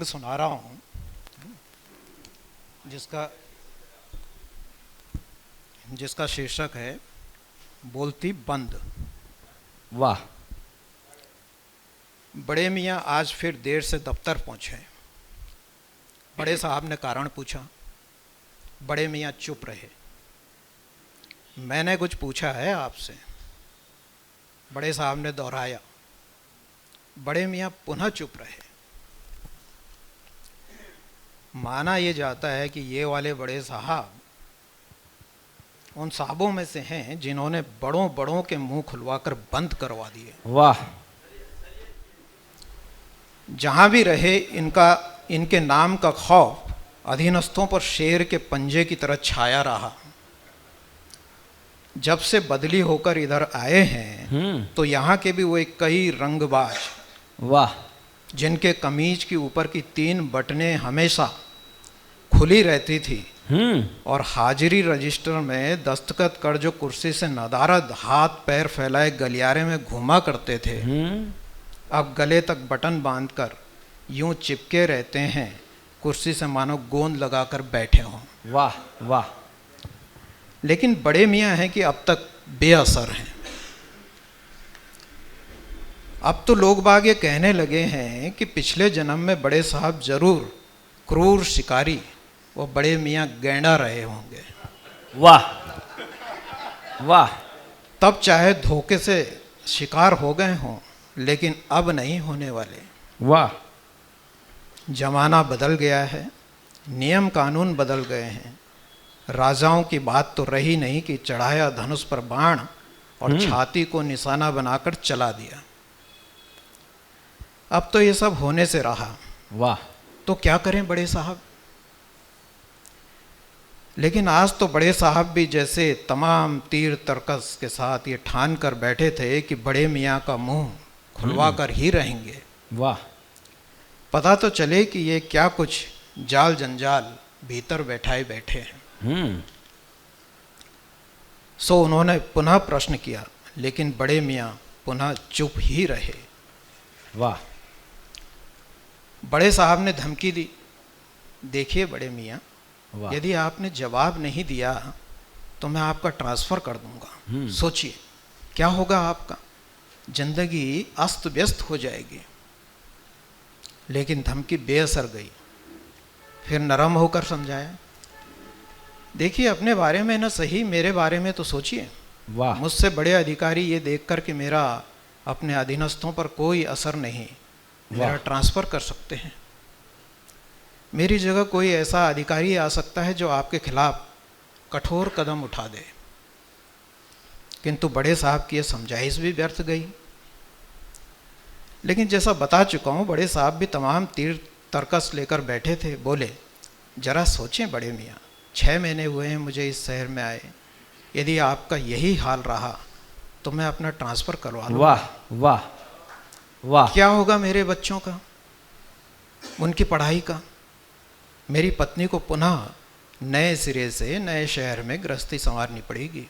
प्रसंग सुना रहा हूँ जिसका जिसका शीर्षक है बोलती बंद। वाह। बड़े मियाँ आज फिर देर से दफ्तर पहुँचे। बड़े साहब ने कारण पूछा। बड़े मियाँ चुप रहे। मैंने कुछ पूछा है आपसे? बड़े साहब ने दोहराया। बड़े मियाँ पुनः चुप रहे। माना यह जाता है कि ये वाले बड़े साहब उन साहबों में से हैं जिन्होंने बड़ों बड़ों के मुंह खुलवाकर बंद करवा दिए। वाह। जहां भी रहे इनके नाम का खौफ अधीनस्थों पर शेर के पंजे की तरह छाया रहा। जब से बदली होकर इधर आए हैं तो यहाँ के भी वो कई रंगबाज, वाह, जिनके कमीज की ऊपर की 3 बटनें हमेशा खुली रहती थी और हाजिरी रजिस्टर में दस्तखत कर जो कुर्सी से नदारद हाथ पैर फैलाए गलियारे में घूमा करते थे, अब गले तक बटन बांधकर यूं चिपके रहते हैं कुर्सी से मानो गोंद लगाकर बैठे हों। वाह वाह। लेकिन बड़े मियाँ हैं कि अब तक बेअसर हैं। अब तो लोग बाग ये कहने लगे हैं कि पिछले जन्म में बड़े साहब जरूर क्रूर शिकारी वो बड़े मियाँ गैंडा रहे होंगे। वाह वाह। तब चाहे धोखे से शिकार हो गए हों, लेकिन अब नहीं होने वाले। वाह। जमाना बदल गया है, नियम कानून बदल गए हैं। राजाओं की बात तो रही नहीं कि चढ़ाया धनुष पर बाण और छाती को निशाना बनाकर चला दिया। अब तो ये सब होने से रहा। वाह। तो क्या करें बड़े साहब? लेकिन आज तो बड़े साहब भी जैसे तमाम तीर तर्कस के साथ ये ठान कर बैठे थे कि बड़े मियाँ का मुंह खुलवा कर ही रहेंगे। वाह। पता तो चले कि ये क्या कुछ जाल जंजाल भीतर बैठाए बैठे हैं। सो उन्होंने पुनः प्रश्न किया, लेकिन बड़े मियाँ पुनः चुप ही रहे। वाह। बड़े साहब ने धमकी दी, देखिए बड़े मियाँ, वाह। यदि आपने जवाब नहीं दिया तो मैं आपका ट्रांसफ़र कर दूंगा। सोचिए क्या होगा आपका, जिंदगी अस्त व्यस्त हो जाएगी। लेकिन धमकी बेअसर गई। फिर नरम होकर समझाया, देखिए अपने बारे में न सही मेरे बारे में तो सोचिए। वाह। मुझसे बड़े अधिकारी ये देखकर कि मेरा अपने अधीनस्थों पर कोई असर नहीं, मेरा ट्रांसफ़र कर सकते हैं। मेरी जगह कोई ऐसा अधिकारी आ सकता है जो आपके खिलाफ कठोर कदम उठा दे। किंतु बड़े साहब की यह समझाइश भी व्यर्थ गई। लेकिन जैसा बता चुका हूँ, बड़े साहब भी तमाम तीर तर्कस लेकर बैठे थे। बोले, जरा सोचें बड़े मियाँ, 6 महीने हुए हैं मुझे इस शहर में आए। यदि आपका यही हाल रहा तो मैं अपना ट्रांसफ़र करवा लूँगा। वाह वाह वाह। क्या होगा मेरे बच्चों का, उनकी पढ़ाई का? मेरी पत्नी को पुनः नए सिरे से नए शहर में गृहस्थी संवारनी पड़ेगी।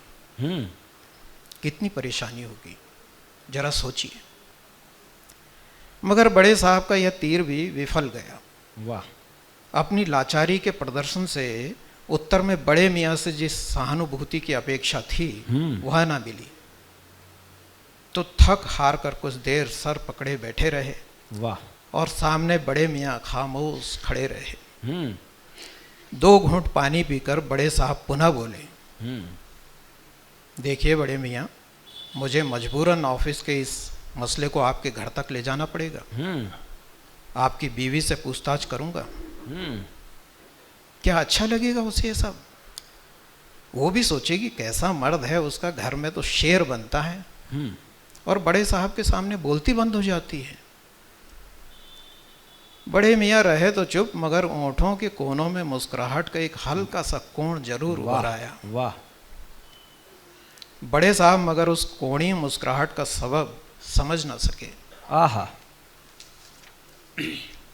कितनी परेशानी होगी, जरा सोचिए। मगर बड़े साहब का यह तीर भी विफल गया। वाह। अपनी लाचारी के प्रदर्शन से उत्तर में बड़े मियाँ से जिस सहानुभूति की अपेक्षा थी वह ना मिली। तो थक हार कर कुछ देर सर पकड़े बैठे रहे। वाह। और सामने बड़े मियाँ खामोश खड़े रहे। 2 घूंट पानी पीकर बड़े साहब पुनः बोले, देखिए बड़े मियाँ, मुझे मजबूरन ऑफिस के इस मसले को आपके घर तक ले जाना पड़ेगा। आपकी बीवी से पूछताछ करूंगा। क्या अच्छा लगेगा उसे ये सब? वो भी सोचेगी कैसा मर्द है, उसका घर में तो शेर बनता है। और बड़े साहब के सामने बोलती बंद हो जाती है। बड़े मियाँ रहे तो चुप, मगर ओंठों के कोनों में मुस्कुराहट का एक हल्का सा कोण जरूर उभर आया। वाह। बड़े साहब मगर उस कोणी मुस्कुराहट का सबब समझ न सके। आहा।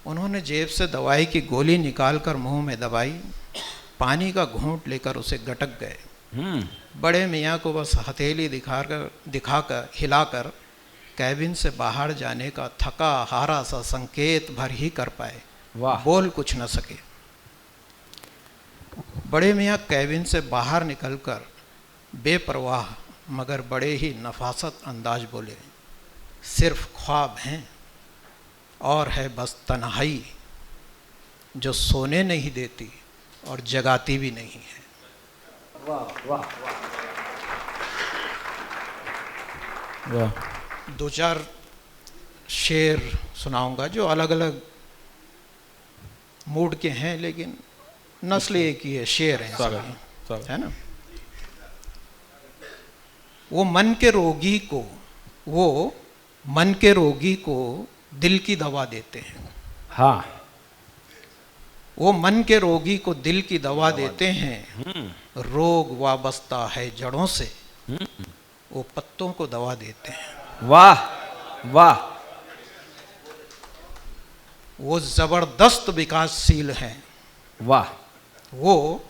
उन्होंने जेब से दवाई की गोली निकालकर मुंह में दबाई, पानी का घूंट लेकर उसे गटक गए। बड़े मियाँ को बस हथेली दिखाकर हिलाकर कैबिन से बाहर जाने का थका हारा सा संकेत भर ही कर पाए। वाह बोल कुछ न सके। बड़े मियाँ कैबिन से बाहर निकलकर बेपरवाह मगर बड़े ही नफासत अंदाज बोले, सिर्फ ख्वाब हैं और है बस तन्हाई जो सोने नहीं देती और जगाती भी नहीं है। वाह वाह वाह। दो चार शेर सुनाऊंगा जो अलग अलग मूड के हैं, लेकिन नस्ल एक ही है, शेर हैं सभी, है ना। वो मन के रोगी को दिल की दवा देते हैं। हाँ, वो मन के रोगी को दिल की दवा देते हैं, रोग वाबस्ता है जड़ों से, वो पत्तों को दवा देते हैं। वाह वाह। वो जबरदस्त विकासशील हैं, वाह। वो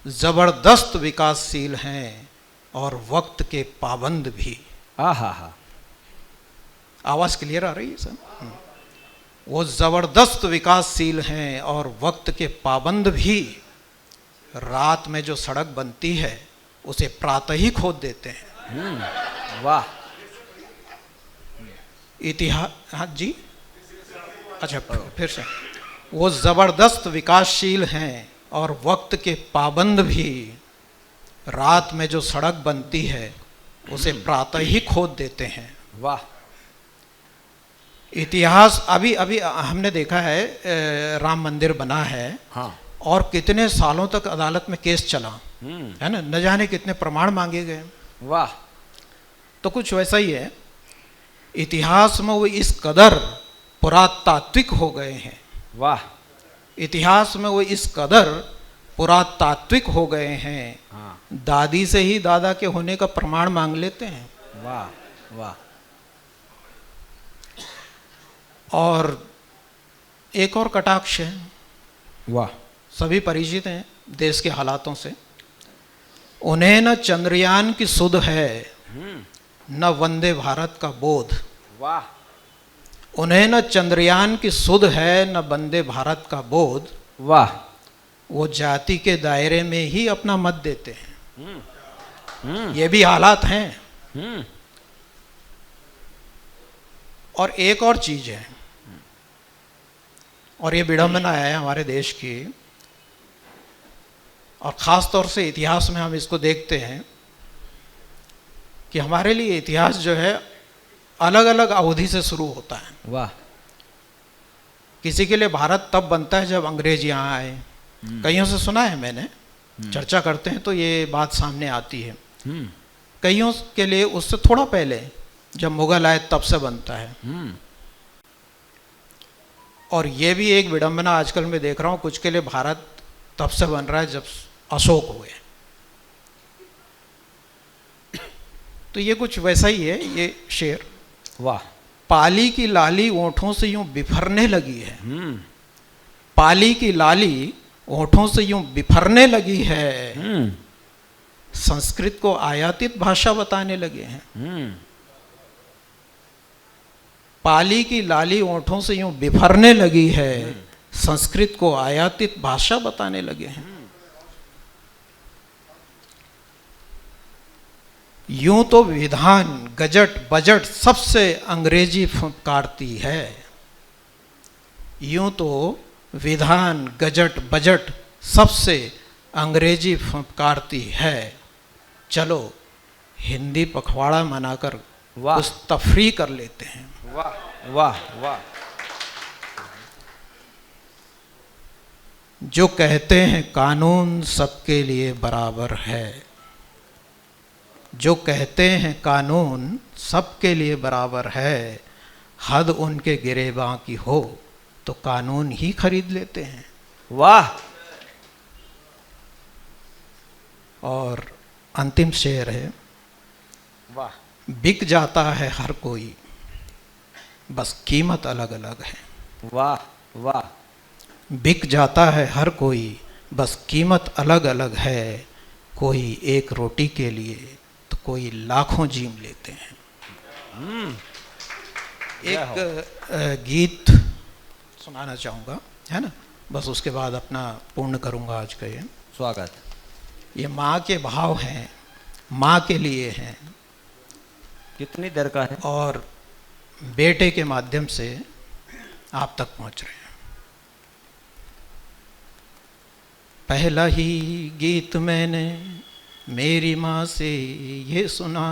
जबरदस्त विकासशील हैं और वक्त के पाबंद भी। हा हा हा। आवाज क्लियर आ रही है सर? वो जबरदस्त विकासशील हैं और वक्त के पाबंद भी। रात में जो सड़क बनती है उसे प्रातः ही खोद देते हैं। वाह। इतिहास, हाँ जी, अच्छा फिर से। वो जबरदस्त विकासशील हैं और वक्त के पाबंद भी। रात में जो सड़क बनती है उसे प्रातः ही खोद देते हैं। वाह। इतिहास, अभी अभी हमने देखा है राम मंदिर बना है, हाँ। और कितने सालों तक अदालत में केस चला, है ना, न जाने कितने प्रमाण मांगे गए। वाह। तो कुछ वैसा ही है, इतिहास में वो इस कदर पुरातात्विक हो गए हैं। वाह। इतिहास में वो इस कदर पुरातात्विक हो गए हैं, हाँ। दादी से ही दादा के होने का प्रमाण मांग लेते हैं। वाह वाह। और एक और कटाक्ष है, वाह। सभी परिचित हैं देश के हालातों से। उन्हें न चंद्रयान की सुध है, न वंदे भारत का बोध। वाह। उन्हें न चंद्रयान की सुध है, न वंदे भारत का बोध। वाह। वो जाति के दायरे में ही अपना मत देते हैं। ये भी हालात हैं। और एक और चीज है, और ये विडंबना है हमारे देश की, और ख़ास तौर से इतिहास में हम इसको देखते हैं कि हमारे लिए इतिहास जो है अलग अलग अवधि से शुरू होता है। वाह। किसी के लिए भारत तब बनता है जब अंग्रेज यहाँ आए। कईयों से सुना है मैंने, चर्चा करते हैं तो ये बात सामने आती है। कईयों के लिए उससे थोड़ा पहले जब मुगल आए तब से बनता है। और ये भी एक विडंबना आजकल मैं देख रहा हूँ, कुछ के लिए भारत तब से बन रहा है जब अशोक हुए। तो ये कुछ वैसा ही है ये शेर। वाह। पाली की लाली ओंठों से यूं बिफरने लगी है। पाली की लाली ओंठों से यूं बिफरने लगी है, संस्कृत को आयातित भाषा बताने लगे हैं। पाली की लाली ओंठों से यूं बिफरने लगी है, संस्कृत को आयातित भाषा बताने लगे हैं। यूं तो विधान गजट बजट सबसे अंग्रेजी फुंकारती है। यूं तो विधान गजट बजट सबसे अंग्रेजी फुंकारती है। चलो हिंदी पखवाड़ा मनाकर कुछ तफरी कर लेते हैं। वाह वाह वाह। जो कहते हैं कानून सबके लिए बराबर है, जो कहते हैं कानून सबके लिए बराबर है, हद उनके गिरेबां की हो तो कानून ही खरीद लेते हैं। वाह। और अंतिम शेर है, वाह। बिक जाता है हर कोई, बस कीमत अलग अलग है। वाह वाह। बिक जाता है हर कोई, बस कीमत अलग अलग है। कोई एक रोटी के लिए तो कोई लाखों जीम लेते हैं। एक गीत सुनाना चाहूँगा। है ना। बस उसके बाद अपना पूर्ण करूँगा आज का ये। स्वागत। ये माँ के भाव हैं, माँ के लिए हैं, कितनी देर का है? और बेटे के माध्यम से आप तक पहुँच रहे हैं। पहला ही गीत मैंने मेरी माँ से ये सुना,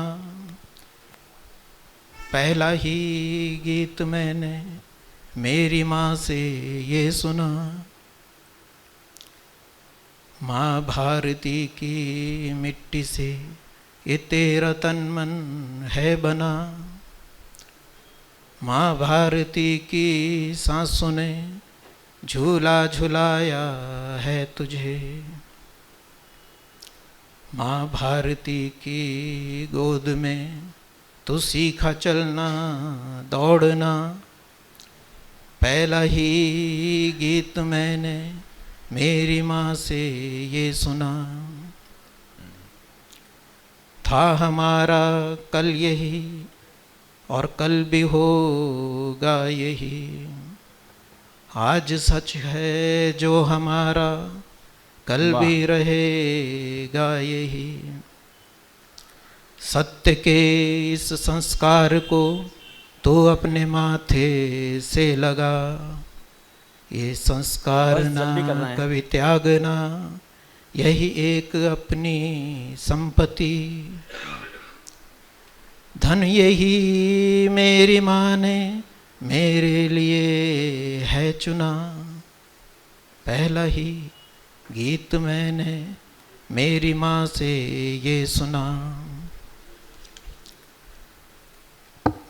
पहला ही गीत मैंने मेरी माँ से ये सुना। माँ भारती की मिट्टी से ये तेरा तन मन है बना, माँ भारती की सांसों ने झूला झुलाया है तुझे। माँ भारती की गोद में तू सीखा चलना दौड़ना, पहला ही गीत मैंने मेरी माँ से ये सुना। था हमारा कल यही और कल भी होगा यही, आज सच है जो हमारा कल भी रहेगा यही। सत्य के इस संस्कार को तो अपने माथे से लगा, ये संस्कार ना कभी त्यागना, यही एक अपनी संपत्ति। धन यही मेरी माँ ने मेरे लिए है चुना, पहला ही गीत मैंने मेरी माँ से ये सुना।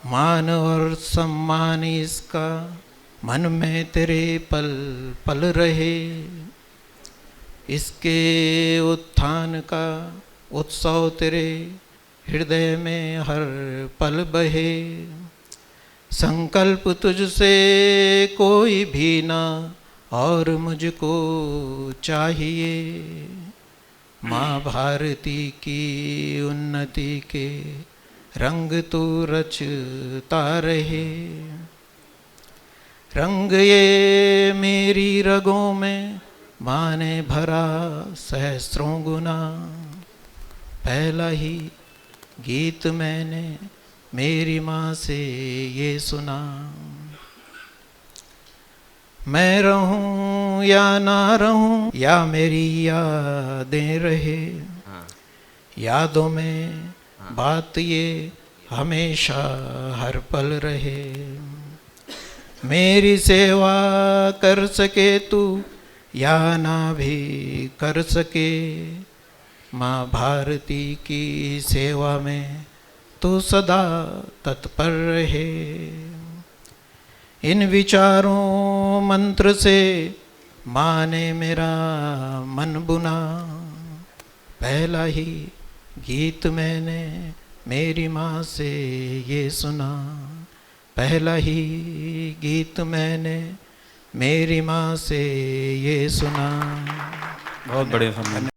मान और सम्मान इसका मन में तेरे पल पल रहे, इसके उत्थान का उत्सव तेरे हृदय में हर पल बहे। संकल्प तुझसे कोई भी ना और मुझको चाहिए, माँ भारती की उन्नति के रंग तू रचता रहे। रंग ये मेरी रगों में माँ ने भरा सहस्रों गुना, पहला ही गीत मैंने मेरी माँ से ये सुना। मैं रहूं या ना रहूं या मेरी यादें रहे, यादों में बात ये हमेशा हर पल रहे। मेरी सेवा कर सके तू या ना भी कर सके, माँ भारती की सेवा में तू सदा तत्पर रहे। इन विचारों मंत्र से माँ ने मेरा मन बुना, पहला ही गीत मैंने मेरी माँ से ये सुना, पहला ही गीत मैंने मेरी माँ से ये सुना। बहुत बढ़िया।